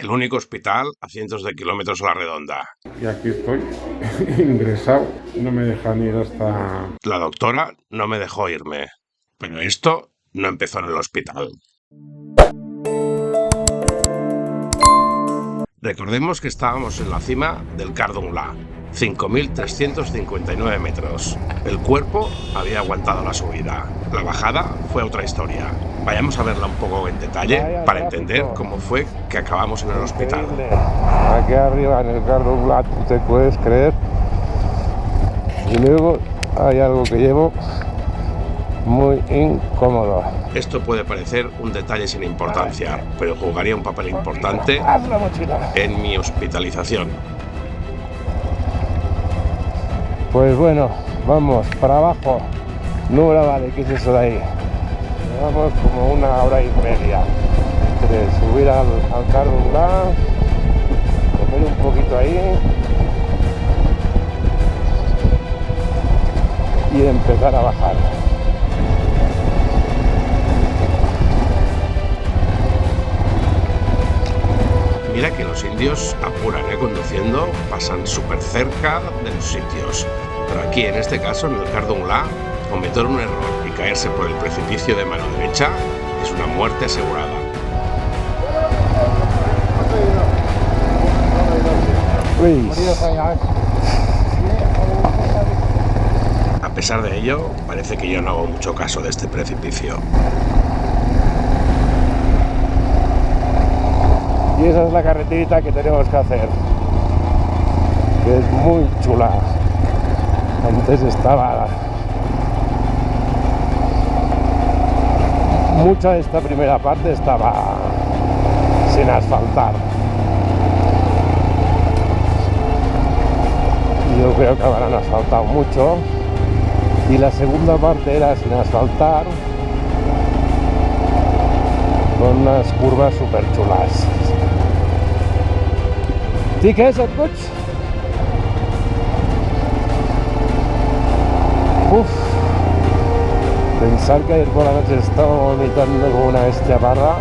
el único hospital a cientos de kilómetros a la redonda. Y aquí estoy, ingresado, no me dejan ir hasta... La doctora no me dejó irme, pero esto no empezó en el hospital. Recordemos que estábamos en la cima del Cardonglá, 5.359 metros. El cuerpo había aguantado la subida. La bajada fue otra historia. Vayamos a verla un poco en detalle para entender cómo fue que acabamos en el hospital. Aquí arriba en el Cardonglá, ¿tú te puedes creer? Y luego hay algo que llevo muy incómodo. Esto puede parecer un detalle sin importancia, pero jugaría un papel importante en mi hospitalización. Pues bueno, vamos para abajo. No vale, ¿qué es eso de ahí? Llevamos como 1 hora y media entre subir al Cardonglá, comer un poquito ahí y empezar a bajar. Mira que los indios apuran, conduciendo, pasan súper cerca de los sitios. Pero aquí, en este caso, en el Cardonglá, cometer un error y caerse por el precipicio de mano derecha es una muerte asegurada. A pesar de ello, parece que yo no hago mucho caso de este precipicio. Y esa es la carreterita que tenemos que hacer, que es muy chula. Antes estaba... mucha de esta primera parte estaba sin asfaltar. Yo creo que habrán asfaltado mucho. Y la segunda parte era sin asfaltar, con unas curvas súper chulas. ¿Sí que es, Edward? Uf, pensar que ayer por la noche estaba vomitando como una bestia parda.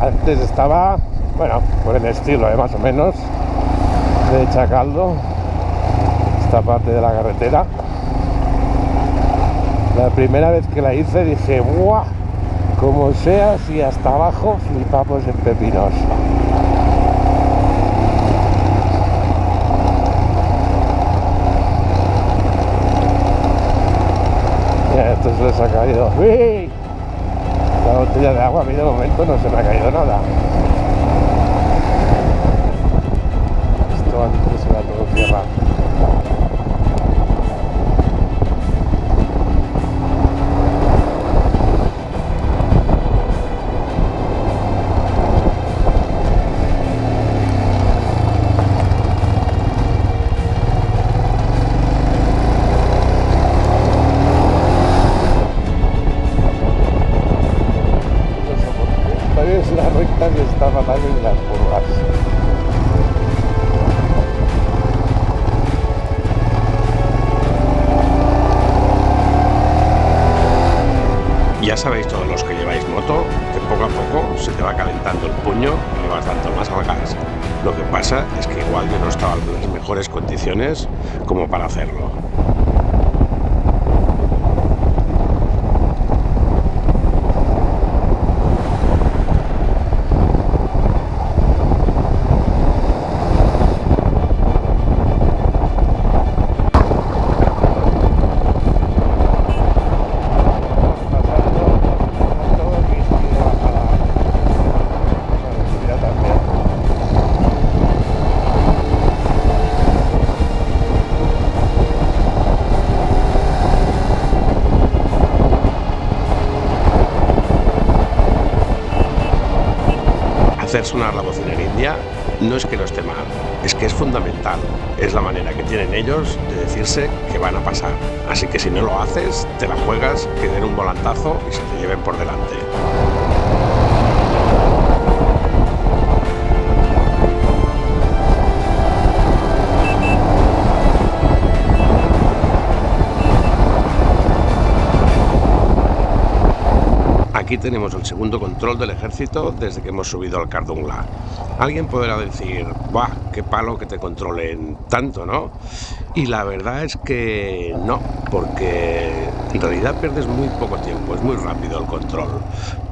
Antes estaba, bueno, por el estilo, más o menos, de Chacaldo, esta parte de la carretera. La primera vez que la hice dije, ¡buah! Como sea, si hasta abajo flipamos en pepinos. Mira, esto se les ha caído. ¡Uy! La botella de agua a mí de momento no se me ha caído nada. Esto antes era todo tierra. Las rectas y está fatal en las curvas. Ya sabéis todos los que lleváis moto que poco a poco se te va calentando el puño y le vas dando más al gas. Lo que pasa es que igual yo no estaba en las mejores condiciones como para hacerlo. Hacer sonar la bocina india no es que no esté mal, es que es fundamental. Es la manera que tienen ellos de decirse que van a pasar. Así que si no lo haces, te la juegas, que den un volantazo y se te lleven por delante. aquí tenemos el segundo control del ejército desde que hemos subido al Cardungla. Alguien podrá decir, ¡buah, qué palo que te controlen tanto!, ¿no? Y la verdad es que no, porque en realidad pierdes muy poco tiempo, es muy rápido el control.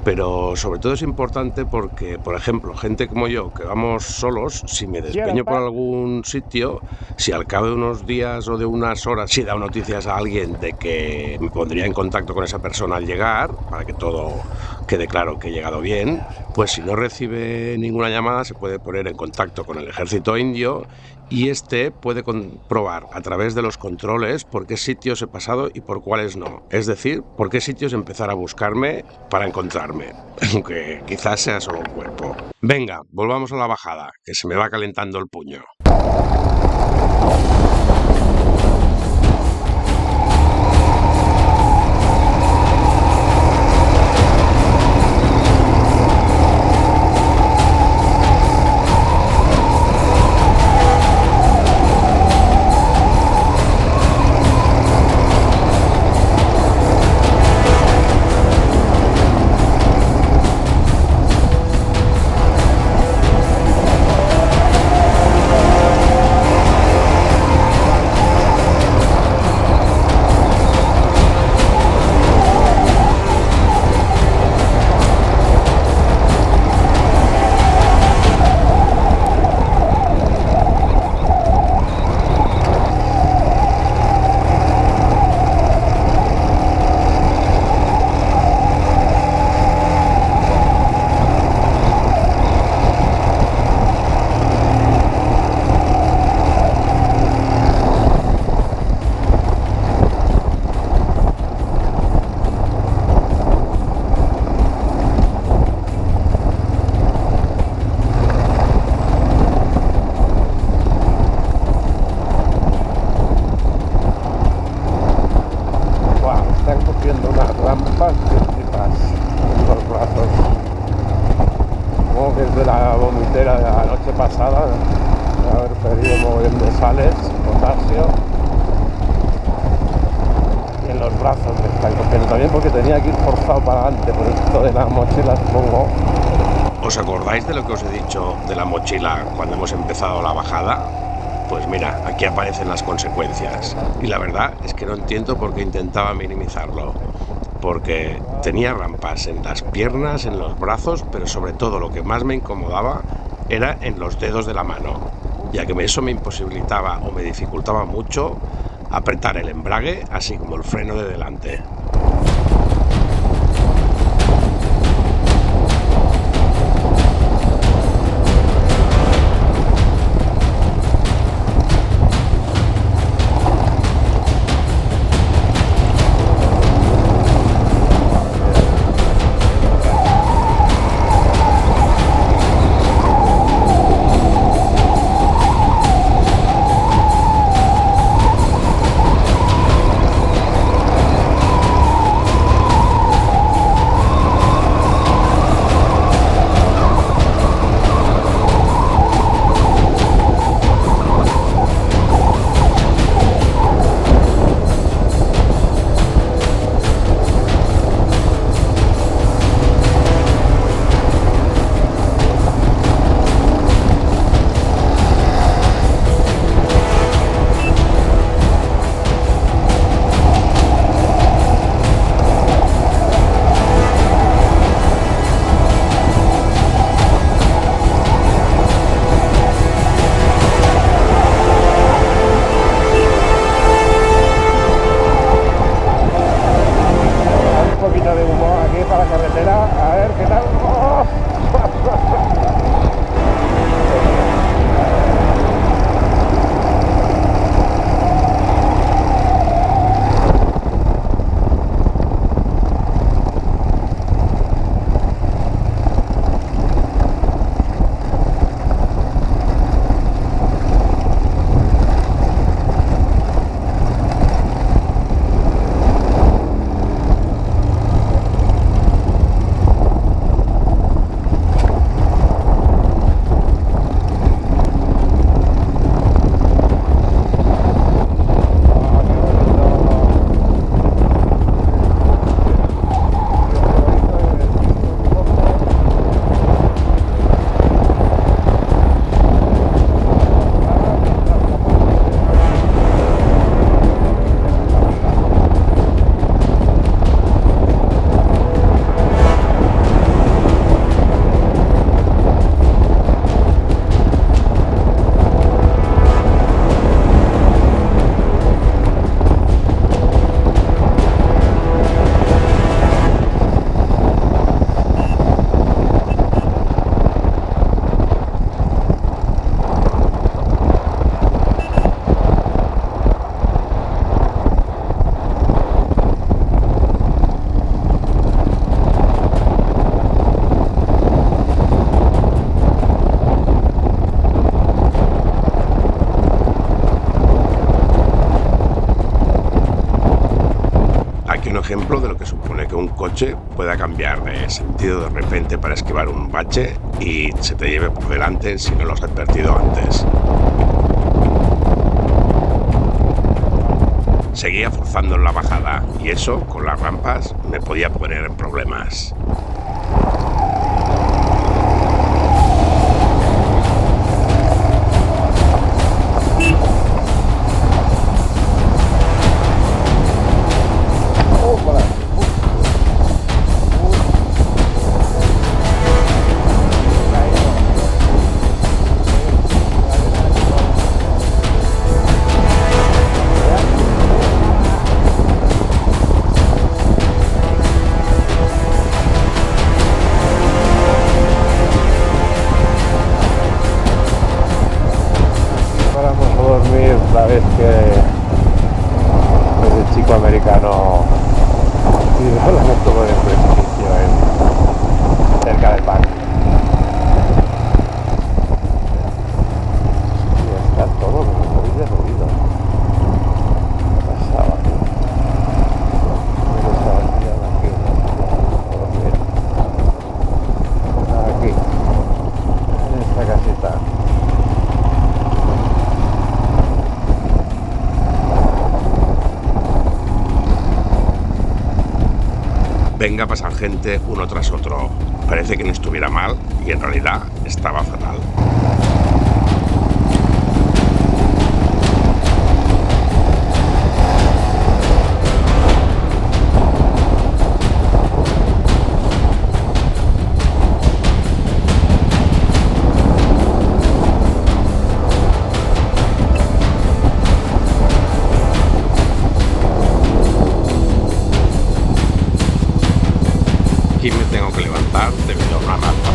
Pero sobre todo es importante porque, por ejemplo, gente como yo, que vamos solos, si me despeño por algún sitio, si al cabo de unos días o de unas horas, si he dado noticias a alguien de que me pondría en contacto con esa persona al llegar, para que todo quede claro que he llegado bien, pues si no recibe ninguna llamada se puede poner en contacto con el ejército indio y este puede comprobar a través de los controles por qué sitios he pasado y por cuáles no. Es decir, por qué sitios empezar a buscarme para encontrarme, aunque quizás sea solo un cuerpo. Venga, volvamos a la bajada, que se me va calentando el puño. Desde la vomitera de la noche pasada, de haber perdido mogollón de sales, potasio, y en los brazos me están cogiendo también porque tenía que ir forzado para adelante por esto de las mochilas, supongo. ¿Os acordáis de lo que os he dicho de la mochila cuando hemos empezado la bajada? Pues mira, aquí aparecen las consecuencias. Y la verdad es que no entiendo por qué intentaba minimizarlo. Porque tenía rampas en las piernas, en los brazos, pero sobre todo lo que más me incomodaba era en los dedos de la mano, ya que eso me imposibilitaba o me dificultaba mucho apretar el embrague, así como el freno de delante. ejemplo de lo que supone que un coche pueda cambiar de sentido de repente para esquivar un bache y se te lleve por delante si no lo has advertido antes. Seguía forzando en la bajada y eso, con las rampas, me podía poner en problemas. La vez que el chico americano tiró la moto por el precipicio cerca del parque. Y está todo muy derruido. ¿Qué pasaba aquí? Aquí, en esta casita. Venga a pasar gente uno tras otro. Parece que no estuviera mal y en realidad estaba fatal. Aquí me tengo que levantar debido a una rampa.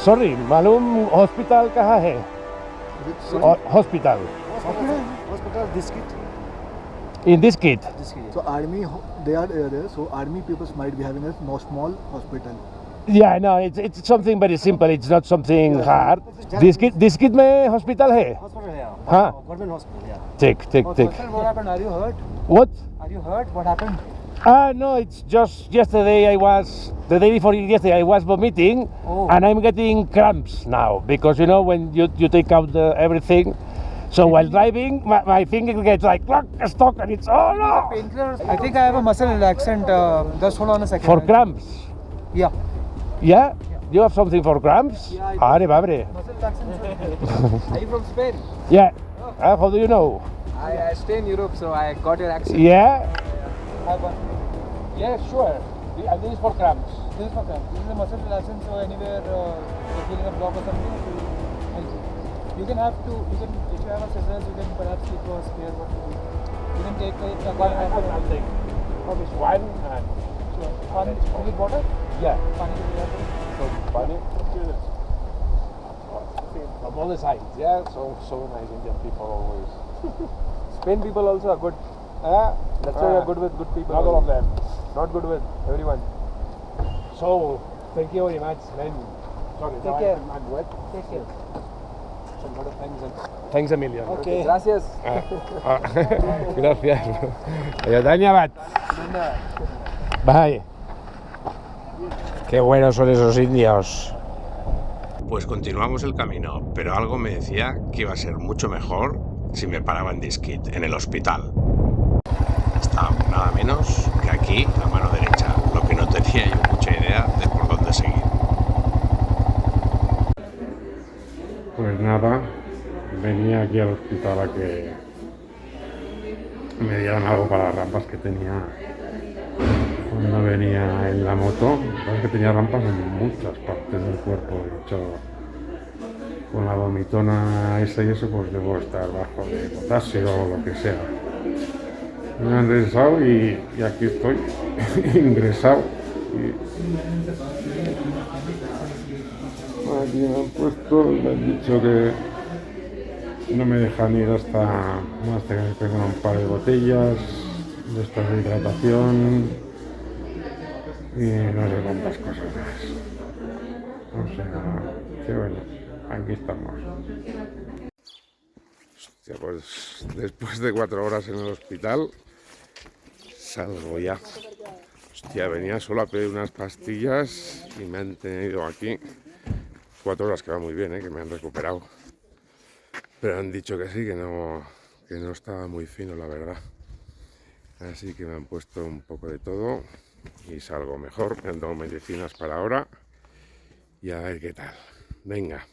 sorry, मालूम hospital कहाँ है? Hospital. Hospital district. In this kit. So army, they are there. So army people might be having a small hospital. Yeah, no, it's something very simple. It's not something hard. This kit में hospital है? Hospital, yeah. हाँ. Government hospital, yeah. Take. What happened? Are you hurt? What? Are you hurt? What happened? No, it's just yesterday the day before yesterday I was vomiting and I'm getting cramps now because you know when you take out everything. So while driving, my finger gets like stuck and it's oh no! Painkillers. I think I have a muscle relaxant. Just hold on a second. For cramps? Yeah. Yeah? You have something for cramps? Yeah, Are babre. Muscle relaxant. Are you from Spain? Yeah. How do you know? I stay in Europe, so I got your accent. Yeah? Have one. Yeah, sure. And this is for cramps. This is for cramp. This is a muscle relaxant, so anywhere you're feeling a block or something, it will help you. You can have to, if you have a scissors, you can perhaps keep a spare one. You can take it again. I'll take one and Sure. Pani, you need water? yeah. Pani will be water. So funny. From all the sides, yeah. So nice Indian people always. Spain people also are good. That's why you're good with good people. Not all of them. Not good with everyone. So thank you very much, man. Sorry, Take care. I'm wet. Take care. Some lot of thanks and thanks a million. Okay. Gracias. Gracias. Dañabat. Bye. Qué buenos son esos indios. Pues continuamos el camino, pero algo me decía que iba a ser mucho mejor si me paraba en Diskit, en el hospital. Está nada menos que aquí, a mano derecha, lo que no tenía yo mucha idea de por dónde seguir. Pues nada, venía aquí al hospital a que me dieran algo para las rampas que tenía cuando venía en la moto. Es que tenía rampas en muchas partes del cuerpo. De hecho, con la vomitona esa y eso, pues debo estar bajo de potasio o lo que sea. Me han ingresado y aquí estoy, ingresado. Aquí me han puesto, me han dicho que no me dejan ir hasta que me pongan un par de botellas de estas de hidratación y no sé cuántas cosas más. O sea, que bueno, aquí estamos. Hostia, pues después de 4 horas en el hospital, salgo ya. Hostia, venía solo a pedir unas pastillas y me han tenido aquí 4 horas, que va muy bien, que me han recuperado. Pero han dicho que sí, que no estaba muy fino, la verdad. Así que me han puesto un poco de todo y salgo mejor. Me han dado medicinas para ahora y a ver qué tal. Venga.